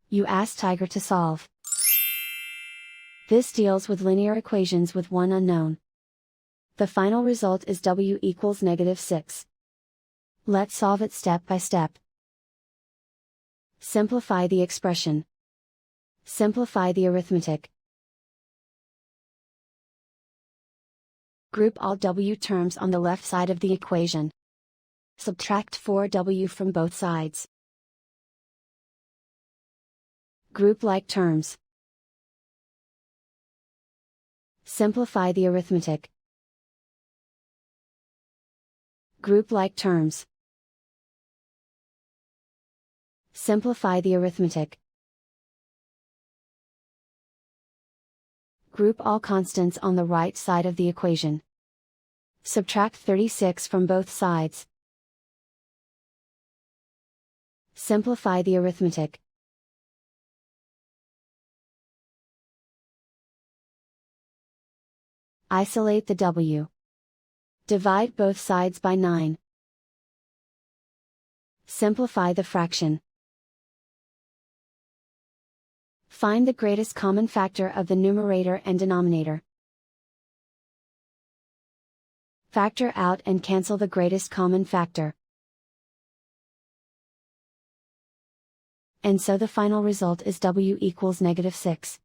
You ask Tiger to solve. This deals with linear equations with one unknown. The final result is w equals -6. Let's solve it step by step. Simplify the expression. Simplify the arithmetic. Group all w terms on the left side of the equation. Subtract 4w from both sides. Group like terms. Simplify the arithmetic. Group like terms. Simplify the arithmetic. Group all constants on the right side of the equation. Subtract 36 from both sides. Simplify the arithmetic. Isolate the w. Divide both sides by 9. Simplify the fraction. Find the greatest common factor of the numerator and denominator. Factor out and cancel the greatest common factor. And so the final result is w equals -6.